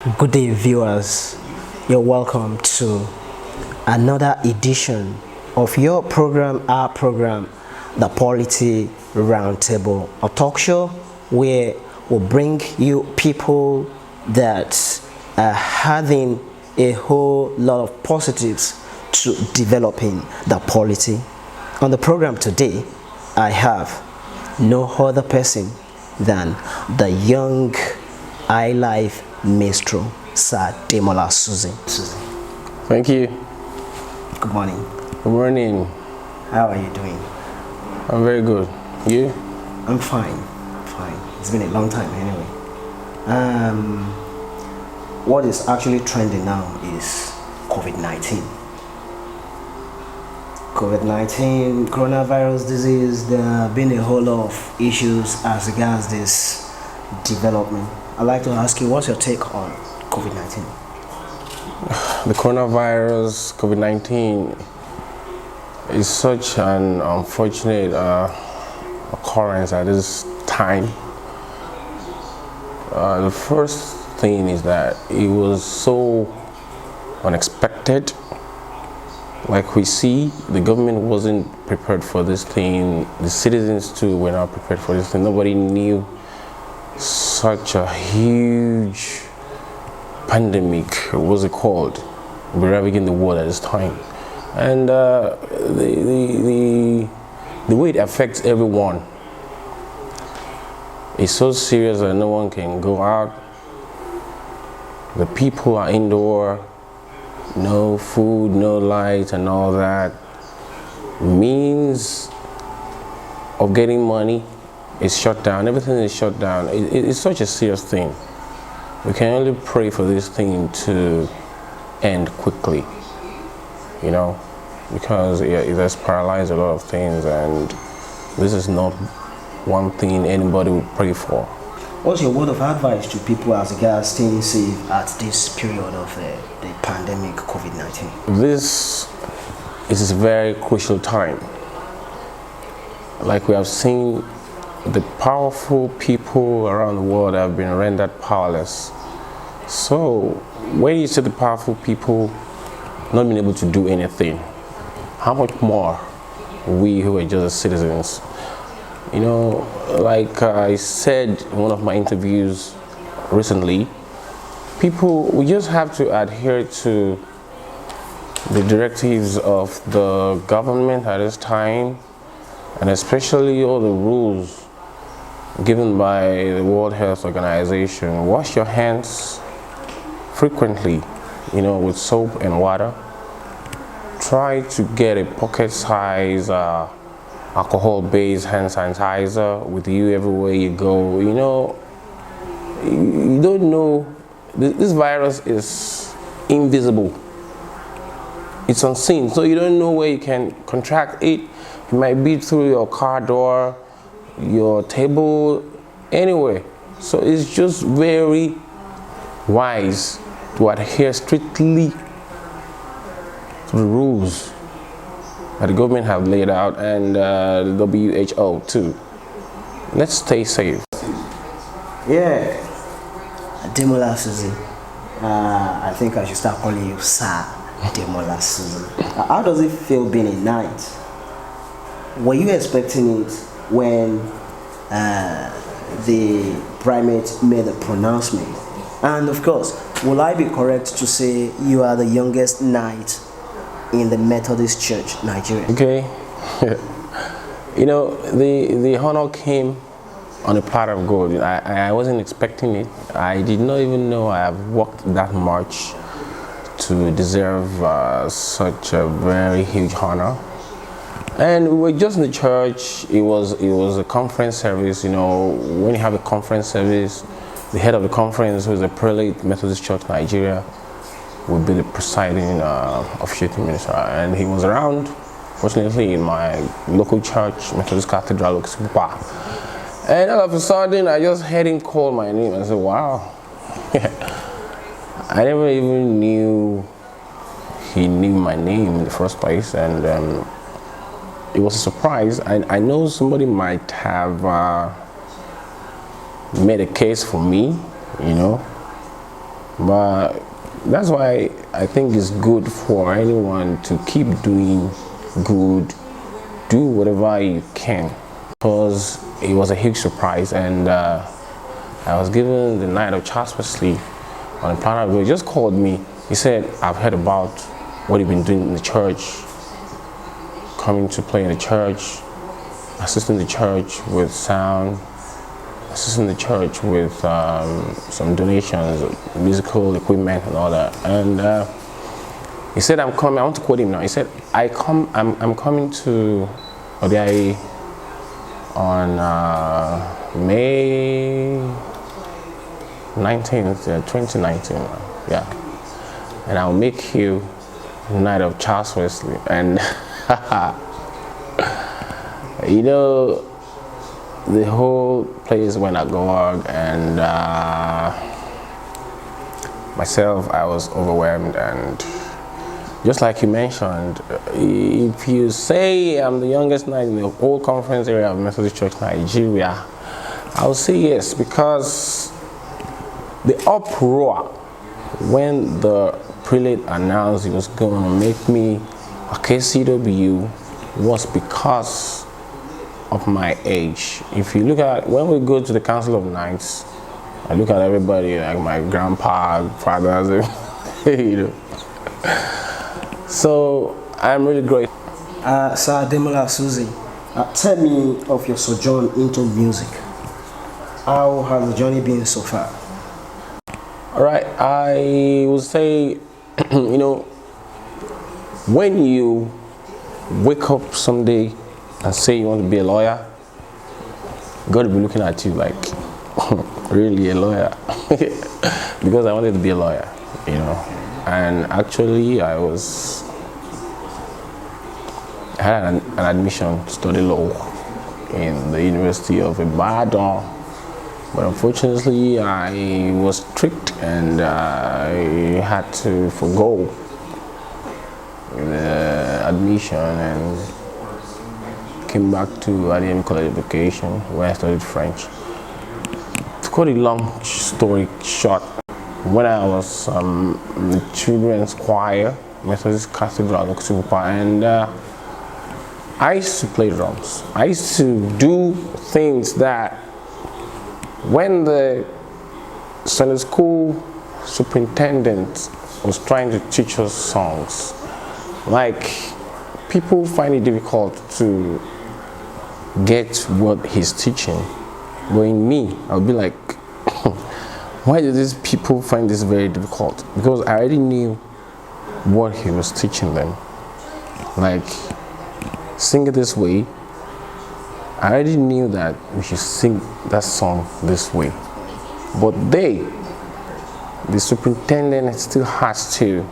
Good day, viewers. You're welcome to another edition of your program, our program, the Polity Roundtable, a talk show where we'll bring you people that are having a whole lot of positives to developing the polity. On the program today, I have no other person than the young iLife Maestro, Sir Demola Suzi. Thank you. Good morning. Good morning. How are you doing? I'm very good. You? I'm fine. Fine. It's been a long time anyway. What is actually trending now is COVID-19. COVID-19, coronavirus disease, there have been a whole lot of issues as regards this development. I'd like to ask you, what's your take on COVID-19? The coronavirus, COVID-19, is such an unfortunate occurrence at this time. The first thing is that it was so unexpected. Like we see, the government wasn't prepared for this thing. The citizens too were not prepared for this thing. Nobody knew such a huge pandemic, what's it called, ravaging the world at this time. And the way it affects everyone is so serious that no one can go out. The people are indoor, no food, no light, and all that. Means of getting money is shut down. Everything is shut down. It's such a serious thing. We can only pray for this thing to end quickly, you know, because it has paralyzed a lot of things, and this is not one thing anybody would pray for. What's your word of advice to people as regards staying safe at this period of the pandemic COVID-19? This is a very crucial time. Like we have seen, the powerful people around the world have been rendered powerless. So when you see the powerful people not being able to do anything, how much more we who are just citizens? You know, like I said in one of my interviews recently, we just have to adhere to the directives of the government at this time, and especially all the rules given by the World Health Organization. Wash your hands frequently, you know, with soap and water. Try to get a pocket-size alcohol-based hand sanitizer with you everywhere you go. You know, you don't know, this virus is invisible. It's unseen, so you don't know where you can contract it. It might be through your car door, your table, anywhere. So it's just very wise to adhere strictly to the rules that the government have laid out, and the WHO too. Let's stay safe. Yeah, Demola Suzi. I think I should start calling you Sir Demola Suzi. How does it feel being a knight? Were you expecting it when the primate made the pronouncement? And of course, will I be correct to say you are the youngest knight in the Methodist Church, Nigeria? Okay. You know, the honor came on a platter of gold. I wasn't expecting it. I did not even know I have worked that much to deserve such a very huge honor. And we were just in the church. It was a conference service. You know, when you have a conference service, the head of the conference, who is the prelate, Methodist Church Nigeria, would be the presiding officiating minister, and he was around. Fortunately, in my local church, Methodist Cathedral, and all of a sudden, I just heard him call my name. I said, "Wow!" I never even knew he knew my name in the first place, and it was a surprise. I know somebody might have made a case for me, you know, But that's why I think it's good for anyone to keep doing good, do whatever you can, because it was a huge surprise. And I was given the night of Charles Wesley on the planet. He just called me. He said, I've heard about what you've been doing in the church, coming to play in the church, assisting the church with sound, assisting the church with some donations, musical equipment and all that. And he said, I'm coming. I want to quote him now. He said, I'm coming to Odiaye on May 19th, 2019. Yeah. And I'll make you Night of Charles Wesley. And you know, the whole place went agog, and myself, I was overwhelmed. And just like you mentioned, if you say I'm the youngest knight in the whole conference area of Methodist Church Nigeria, I'll say yes, because the uproar when the prelate announced he was going to make me a KCW was because of my age. If you look at, when we go to the Council of Knights, I look at everybody like my grandpa, fathers, you know. So I'm really grateful. Sir Demola Suzi, tell me of your sojourn into music. How has the journey been so far? All right, I would say, you know, when you wake up someday and say you want to be a lawyer, God will be looking at you like, really a lawyer? Because I wanted to be a lawyer, you know. And actually, I had an admission to study law in the University of Ibadan. But unfortunately, I was tricked and I had to forego the admission and came back to ADM College of Education, where I studied French. To cut a long story short, when I was in the children's choir, Methodist Cathedral, and I used to play drums. I used to do things that when the Sunday school superintendent was trying to teach us songs, like, people find it difficult to get what he's teaching. But in me, I'll be like, why do these people find this very difficult? Because I already knew what he was teaching them. Like, sing it this way. I already knew that we should sing that song this way. But the superintendent still has to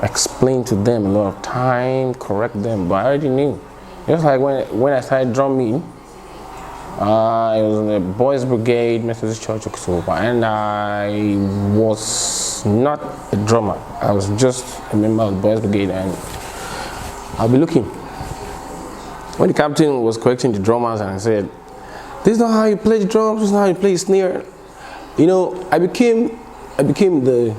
explain to them a lot of time, correct them, but I already knew. Just like when I started drumming, I was in the Boys Brigade, Methodist Church October, and I was not a drummer. I was just a member of the Boys Brigade, and I'll be looking. When the captain was correcting the drummers and said, "This is not how you play the drums, this is not how you play the snare," you know, I became the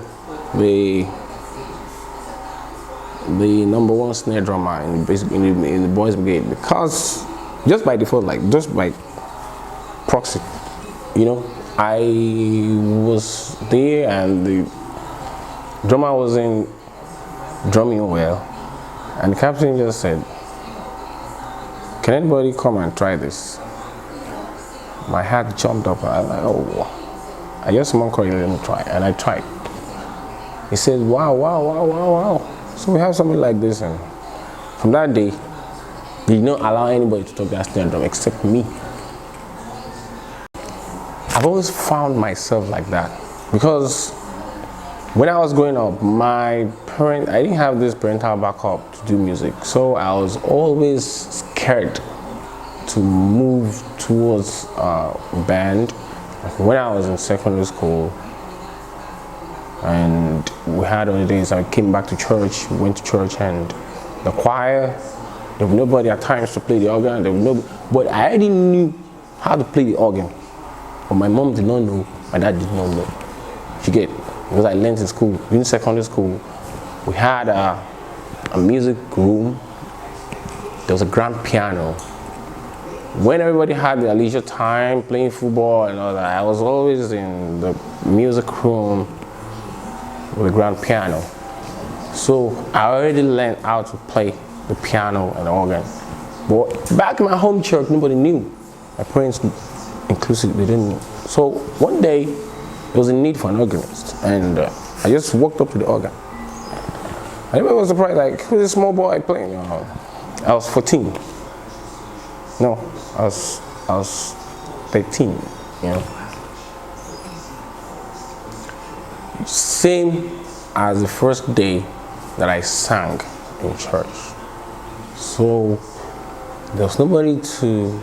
number one snare drummer in the Boys Brigade, because just by default, like just by proxy, you know, I was there and the drummer wasn't drumming well, and the captain just said, "Can anybody come and try this?" My heart jumped up. I was like, "Oh," I just let me try, and I tried. He said, wow. So we have something like this, and from that day, they did not allow anybody to talk that snare drum except me. I've always found myself like that, because when I was growing up, I didn't have this parental backup to do music, so I was always scared to move towards band. When I was in secondary school, and we had other days, I came back to church, went to church, and the choir, there was nobody at times to play the organ, but I already knew how to play the organ. But my mom did not know, my dad did not know. You get? because I learned in school, in secondary school, we had a music room. There was a grand piano. When everybody had their leisure time playing football and all that, I was always in the music room with a grand piano. So I already learned how to play the piano and the organ. But back in my home church, nobody knew. My parents inclusive, they didn't know. So one day, there was a need for an organist, and I just walked up to the organ. And everybody was surprised, like, who's this small boy playing? I was 14. No, I was 13, you know. Same as the first day that I sang in church. So there was nobody to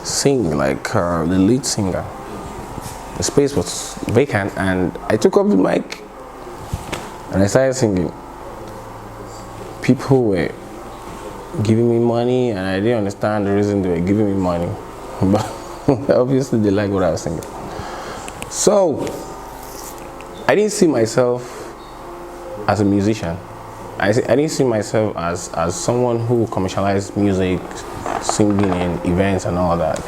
sing, like the lead singer. The space was vacant, and I took up the mic and I started singing. People were giving me money, and I didn't understand the reason they were giving me money, but obviously they liked what I was singing. So I didn't see myself as a musician. I didn't see myself as someone who commercialized music, singing in events and all that.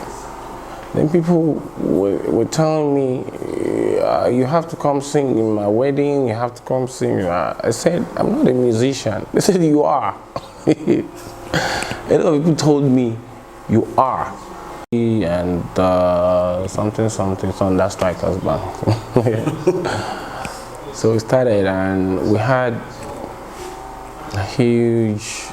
Then people were telling me, you have to come sing in my wedding, you have to come sing. I said, I'm not a musician. They said, you are. A lot of people told me, you are. And something, that strikes us back. So we started, and we had a huge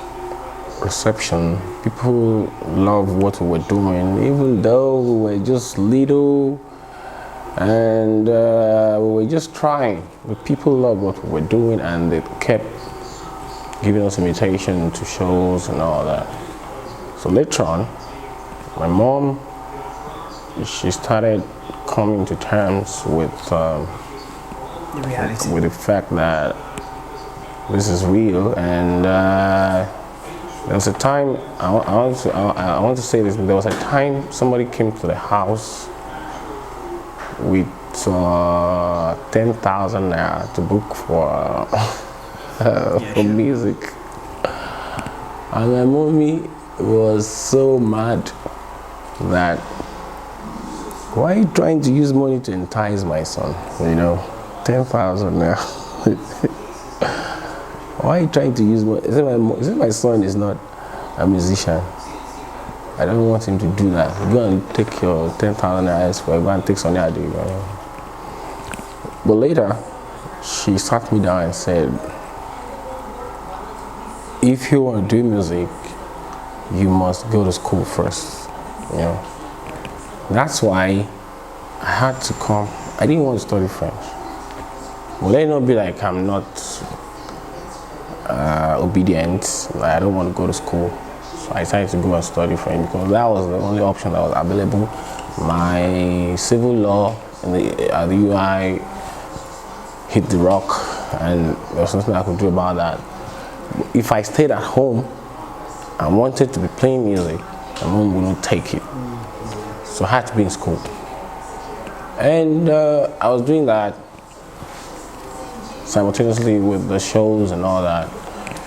reception. People loved what we were doing, even though we were just little and we were just trying. But people loved what we were doing, and they kept giving us invitation to shows and all that. So later on, my mom, she started coming to terms with the fact that this is real, and there was a time, I want to say this, there was a time somebody came to the house with 10,000 naira to book for music. And my mommy was so mad that, why are you trying to use money to entice my son? 10,000 naira. Why are you trying to use money? Is it my son is not a musician? I don't want him to do that. Go and take your 10,000 naira elsewhere. Go and take some other day. But later, she sat me down and said, if you want to do music, you must go to school first. That's why I had to come. I didn't want to study French. Well, let it not be like I'm not obedient, like I don't want to go to school. So I decided to go and study French because that was the only option that was available. My civil law at the UI hit the rock, and there was nothing I could do about that. If I stayed at home and wanted to be playing music, my mom wouldn't take it. So I had to be in school. And I was doing that simultaneously with the shows and all that.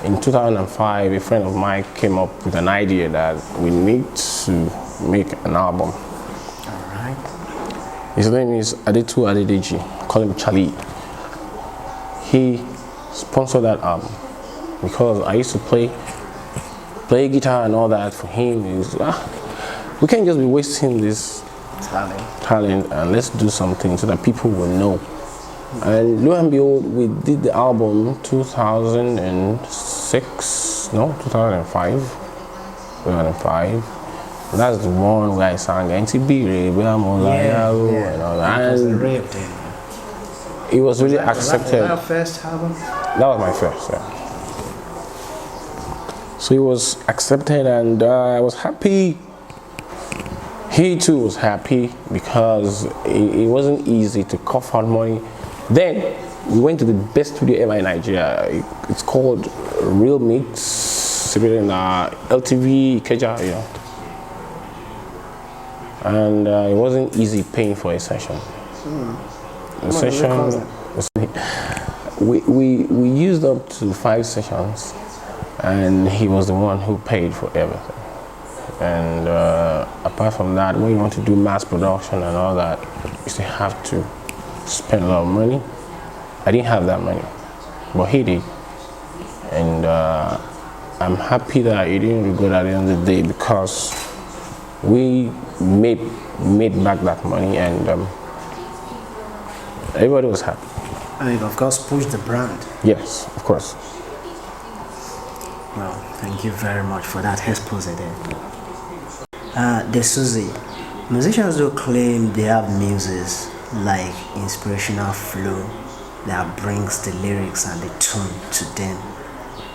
In 2005, a friend of mine came up with an idea that we need to make an album. All right. His name is Adetu Adedeji, call him Charlie. He sponsored that album because I used to play guitar and all that for him. We can't just be wasting this talent, and let's do something so that people will know. And lo and behold, we did the album 2005. And that's the one where I sang NTB, Demola and all that. And it was really accepted. Was that your first album? That was my first, yeah. So it was accepted, and I was happy. He too was happy because it wasn't easy to cough out money. Then we went to the best studio ever in Nigeria. It's called Real Mix, situated in LTV, Ikeja, And it wasn't easy paying for a session. The session We used up to 5 sessions, and he was the one who paid for everything. And apart from that, when you want to do mass production and all that, you still have to spend a lot of money. I didn't have that money, but he did. And I'm happy that he didn't regret at the end of the day, because we made back that money, and everybody was happy. And of course, push the brand. Yes, of course. Well, thank you very much for that expose there. The Suzi, musicians do claim they have muses like inspirational flow that brings the lyrics and the tune to them.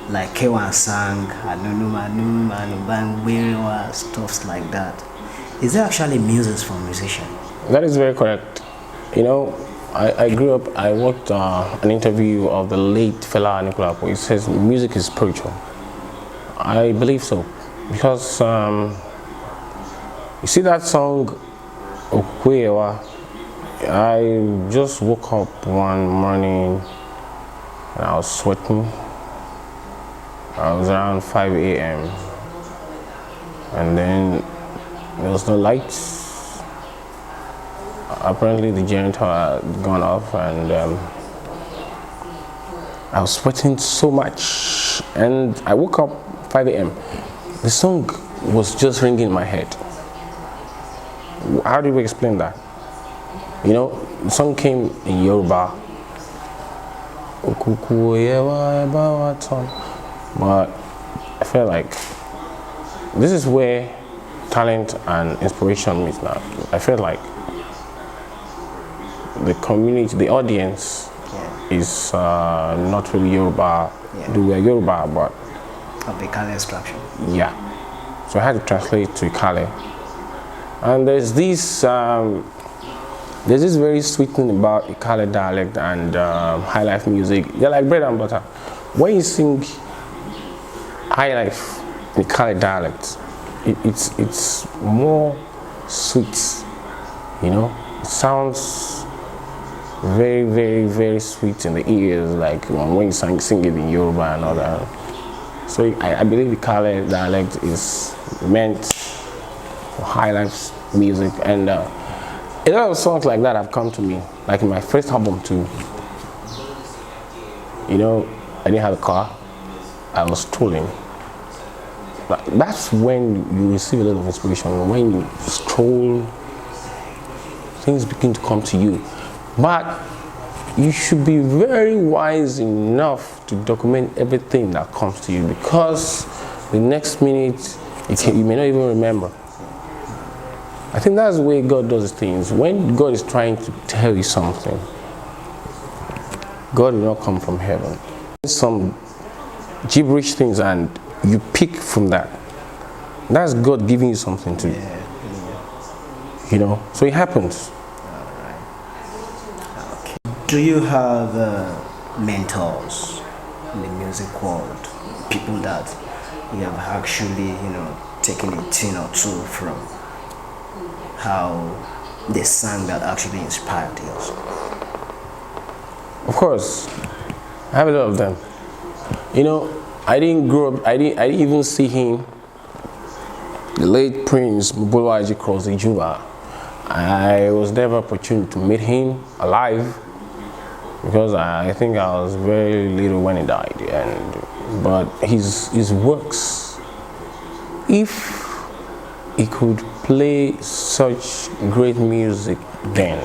Like K1 sang, Anunu Manu, Manu Bang, stuff like that. Is there actually muses for musicians? That is very correct. You know, I grew up, I watched an interview of the late Fela Anikulapo. He says music is spiritual. I believe so, because you see that song, Okwewa, I just woke up one morning and I was sweating. I was around 5 a.m. and then there was no lights. Apparently the generator had gone off, and I was sweating so much, and I woke up 5 a.m. The song was just ringing in my head. How do we explain that? You know, the song came in Yoruba, but I felt like this is where talent and inspiration meet now. I felt like the community, the audience, is not really Yoruba. We are Yoruba, but of the Kale instruction. Yeah. So I had to translate to Kale. And there's this very sweet thing about Ikale dialect and high life music. They're like bread and butter. When you sing high life in Ikale dialect, it's more sweet. You know, it sounds very, very, very sweet in the ears, like when you sing it in Yoruba and all that. So I believe the Kale dialect is meant for high life music, and a lot of songs like that have come to me, like in my first album too. You know, I didn't have a car, I was strolling. That's when you receive a lot of inspiration. When you stroll, things begin to come to you. But you should be very wise enough to document everything that comes to you, because the next minute you may not even remember. I think that's the way God does things. When God is trying to tell you something, God will not come from heaven. Some gibberish things and you pick from that. That's God giving you something to do. You know, so it happens. Do you have mentors in the music world? People that you have actually, taken a thing or two from how they sang that actually inspired you? Of course, I have a lot of them. You know, I didn't grow up, I didn't even see him, the late Prince Mbulaji Cross Ijuba. I was never opportune to meet him alive, because I think I was very little when he died. But his works, if he could play such great music then,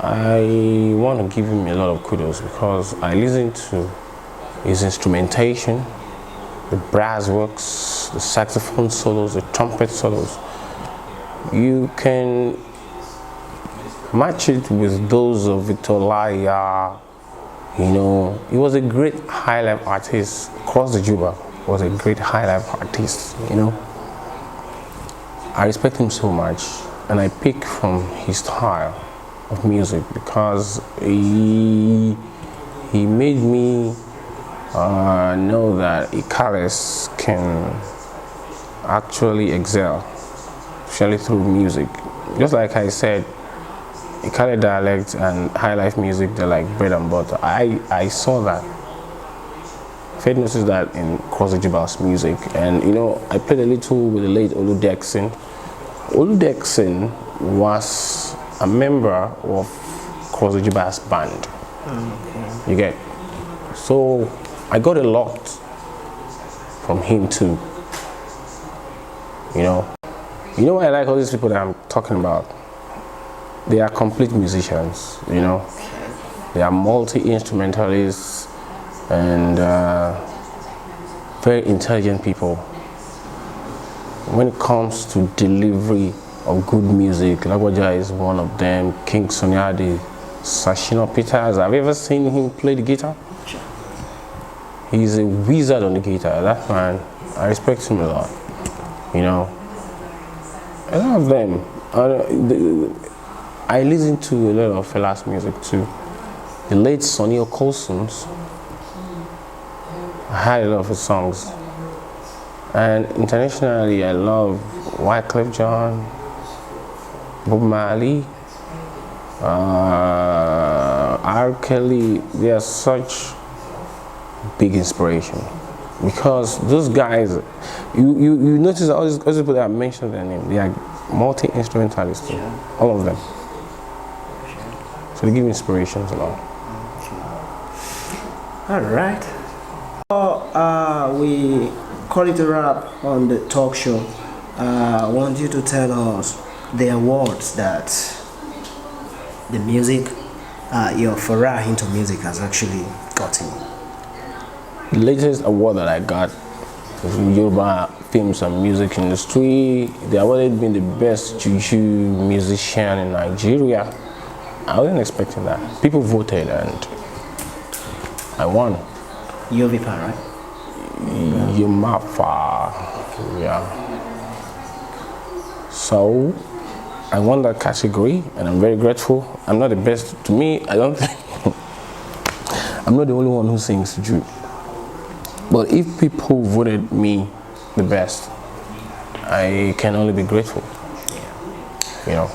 I want to give him a lot of kudos, because I listened to his instrumentation, the brass works, the saxophone solos, the trumpet solos. You can match it with those of Victor Laya. You know, he was a great high life artist. Across the Juba was a great high life artist. You know, I respect him so much, and I pick from his style of music, because he made me know that Ikales can actually excel, especially through music. Just like I said, Ikale dialect and high life music, they're like bread and butter. I saw that. Faith noticed that in Cross Ojibwa's music, and you know, I played a little with the late Olu Dexin. Olu Dexin was a member of Cross Ojibwa's band. Okay. You get? So I got a lot from him too. You know why I like all these people that I'm talking about? They are complete musicians, you know. They are multi-instrumentalists and very intelligent people. When it comes to delivery of good music, Lagwaja is one of them. King Sonyade, Sashino Peters, have you ever seen him play the guitar? He's a wizard on the guitar. That man, I respect him a lot. You know, a lot of them. I listen to a lot of Fela's music too. The late Sonny Okolson's, I had a lot of his songs. And internationally, I love Wyclef Jean, Bob Marley, R. Kelly. They are such big inspiration. Because those guys, you notice all these people that I mentioned their name, they are multi-instrumentalists, all of them. So they give inspirations a lot. All right. We call it a wrap on the talk show. I want you to tell us the awards that the music, your foray into music has actually gotten. The latest award that I got was from Yoruba Films and Music Industry. They awarded me the best Juju musician in Nigeria. I wasn't expecting that. People voted and I won. Yovipa, right? Yumafa. Yeah. So I won that category and I'm very grateful. I'm not the best. To me, I don't think I'm not the only one who sings Juju. But if people voted me the best, I can only be grateful. You know.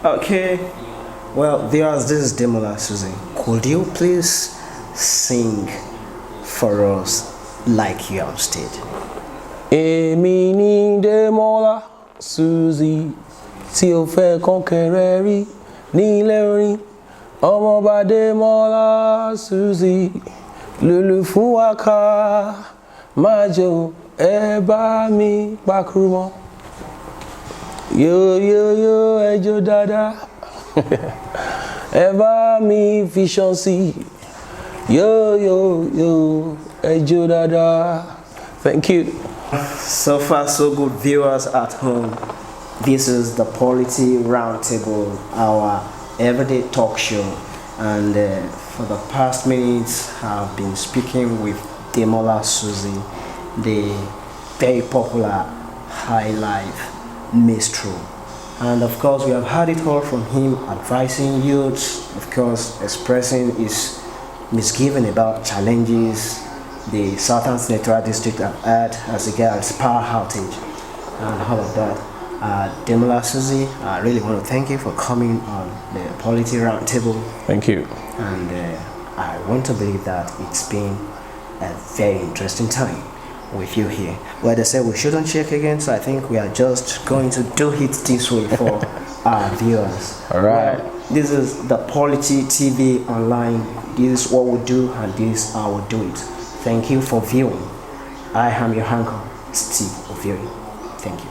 Okay. Well, viewers, this is Demola Suzi. Could you please sing for us like you have stated? Èmi ni Demola Suzi tí o fẹ́ kọ́kẹ́rẹ́ rí nílé orin. Ọmọọba Demola Suzi. Lulu fún wa ká máa jó ẹ bá mi pakuru mọ́. Yo ẹ jó dáadáa. Ẹ bá mi fi ṣan sí. Yo ẹ jó dáadáa. Thank you. So far so good, viewers at home. This is the Polity Roundtable, our everyday talk show. And for the past minutes, I've been speaking with Demola Suzi, the very popular high life minstrel. And of course, we have heard it all from him, advising youths, of course, expressing his misgiving about challenges the Southern Senatorial District have had as regards power outage and all of that. Demola Suzi, I really want to thank you for coming on the Polity Roundtable. Thank you. And I want to believe that it's been a very interesting time with you here. Well, they said we shouldn't check again, so I think we are just going to do it this way for our viewers. All right. Well, this is the Polity TV online. This is what we do, and this is how we do it. Thank you for viewing. I am your uncle, Steve Ovieri. Thank you.